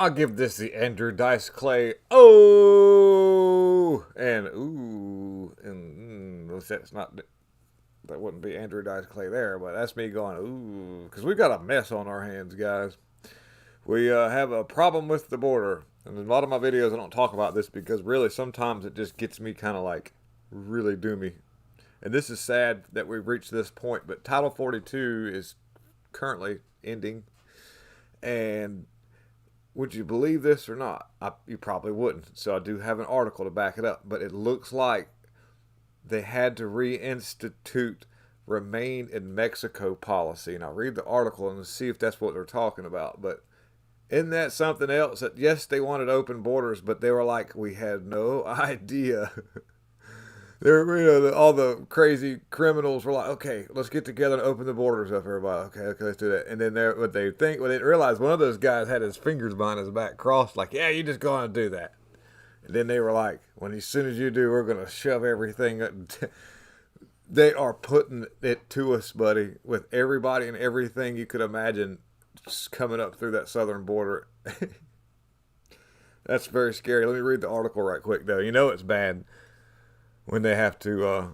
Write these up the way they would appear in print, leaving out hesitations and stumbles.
I'll give this the Andrew Dice Clay. Oh, and ooh, and that's not. That wouldn't be Andrew Dice Clay there, but that's me going ooh, because we got a mess on our hands, guys. We have a problem with the border, and in a lot of my videos I don't talk about this because really sometimes it just gets me kind of like really doomy. And this is sad that we've reached this point, but Title 42 is currently ending, and would you believe this or not? You probably wouldn't. So I do have an article to back it up. But it looks like they had to reinstitute remain in Mexico policy. And I'll read the article and see if that's what they're talking about. But isn't that something else? That yes, they wanted open borders, but they were like, we had no idea. All the crazy criminals were like, okay, let's get together and open the borders up, everybody. Okay, let's do that. And then what they didn't realize, one of those guys had his fingers behind his back crossed, like, yeah, you just go on and do that. And then they were like, as soon as you do, we're going to shove everything up. They are putting it to us, buddy, with everybody and everything you could imagine just coming up through that southern border. That's very scary. Let me read the article right quick, though. You know it's bad when they have to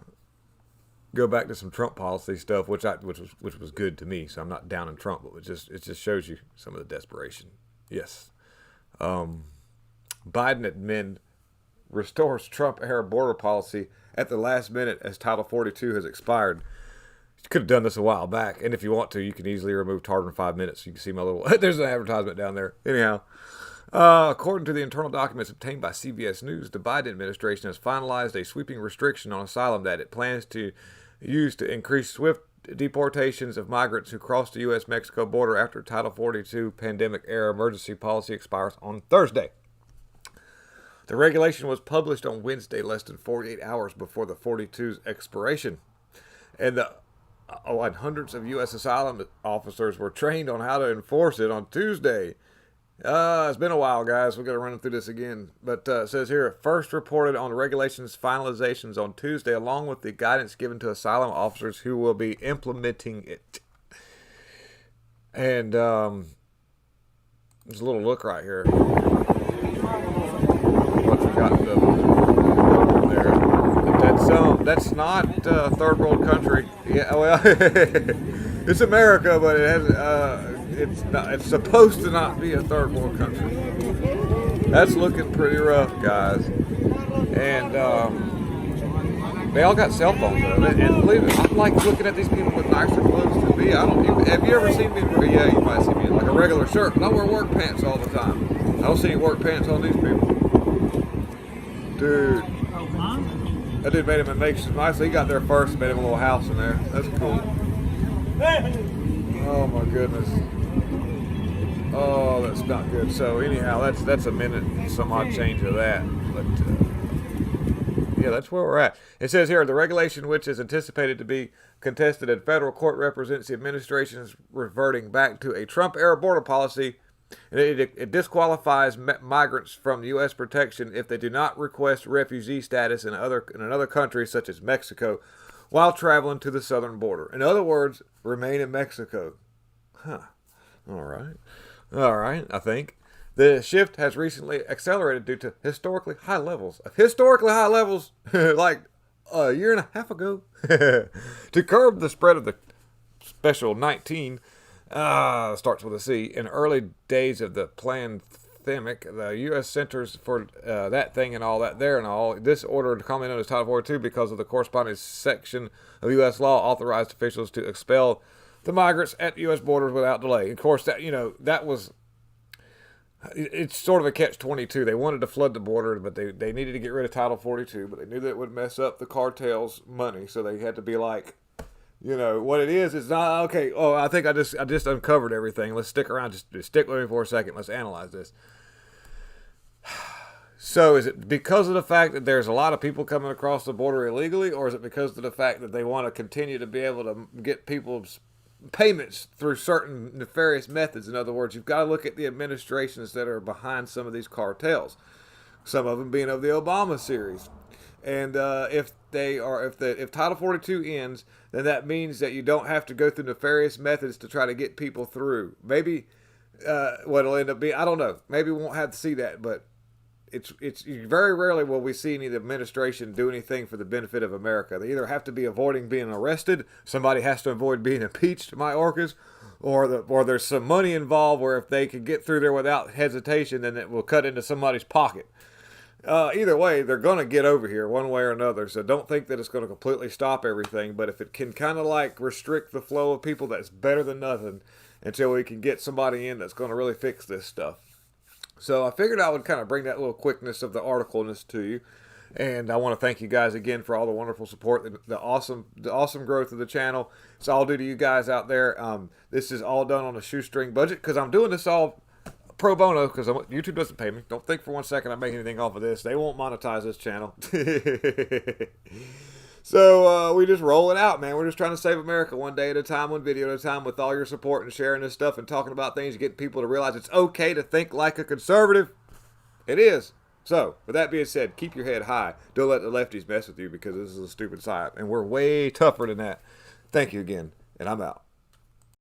go back to some Trump policy stuff, which was good to me. So I'm not down in Trump, but it just shows you some of the desperation. Yes, Biden admin restores Trump-era border policy at the last minute as Title 42 has expired. You could have done this a while back, and if you want to, you can easily remove target in 5 minutes. You can see my little there's an advertisement down there. Anyhow. According to the internal documents obtained by CBS News, the Biden administration has finalized a sweeping restriction on asylum that it plans to use to increase swift deportations of migrants who cross the U.S.-Mexico border after Title 42 pandemic-era emergency policy expires on Thursday. The regulation was published on Wednesday, less than 48 hours before the 42's expiration. And hundreds of U.S. asylum officers were trained on how to enforce it on Tuesday. It's been a while, guys. We've got to run through this again. But it says here, first reported on the regulations finalizations on Tuesday, along with the guidance given to asylum officers who will be implementing it. And there's a little look right here. What we got there. That's not third world country. Yeah, well, it's America, but it has it's supposed to not be a third world country. That's looking pretty rough, guys. And they all got cell phones though. And believe it, I'm like looking at these people with nicer clothes than me. Have you ever seen me? Yeah, you might see me in like a regular shirt, but I wear work pants all the time. I don't see any work pants on these people. Dude. That dude made him a makeshift nice. He got there first and made him a little house in there. That's cool. Oh my goodness. Oh, that's not good. So anyhow, that's a minute and some odd change of that. But yeah, that's where we're at. It says here, the regulation, which is anticipated to be contested in federal court, represents the administration's reverting back to a Trump-era border policy. And it disqualifies migrants from U.S. protection if they do not request refugee status in another country, such as Mexico, while traveling to the southern border. In other words, remain in Mexico. Huh. All right, I think. The shift has recently accelerated due to historically high levels, like a year and a half ago, to curb the spread of the special 19, starts with a C. In early days of the pandemic, the U.S. Centers for that thing and all that there and all, this order commonly known as Title 42 because of the corresponding section of U.S. law authorized officials to expel the migrants at U.S. borders without delay. Of course, that was, it's sort of a catch-22. They wanted to flood the border, but they needed to get rid of Title 42, but they knew that it would mess up the cartel's money, so they had to be like, what it is not, okay, I think I just uncovered everything. Let's stick around, just stick with me for a second. Let's analyze this. So is it because of the fact that there's a lot of people coming across the border illegally, or is it because of the fact that they want to continue to be able to get people's payments through certain nefarious methods? In other words, you've got to look at the administrations that are behind some of these cartels, some of them being of the Obama series. And if Title 42 ends, then that means that you don't have to go through nefarious methods to try to get people through. Maybe what it'll end up being. I don't know. Maybe we won't have to see that, but it's very rarely will we see any of the administration do anything for the benefit of America. They either have to be avoiding being arrested, somebody has to avoid being impeached, my orcas, or there's some money involved where if they can get through there without hesitation, then it will cut into somebody's pocket. Either way, they're going to get over here one way or another. So don't think that it's going to completely stop everything. But if it can kind of like restrict the flow of people, that's better than nothing until we can get somebody in that's going to really fix this stuff. So I figured I would kind of bring that little quickness of the articleness to you. And I want to thank you guys again for all the wonderful support, the awesome growth of the channel. It's all due to you guys out there. This is all done on a shoestring budget because I'm doing this all pro bono because YouTube doesn't pay me. Don't think for one second I make anything off of this. They won't monetize this channel. So we just roll it out, man. We're just trying to save America one day at a time, one video at a time, with all your support and sharing this stuff and talking about things, getting people to realize it's okay to think like a conservative. It is. So, with that being said, keep your head high. Don't let the lefties mess with you because this is a stupid side. And we're way tougher than that. Thank you again, and I'm out.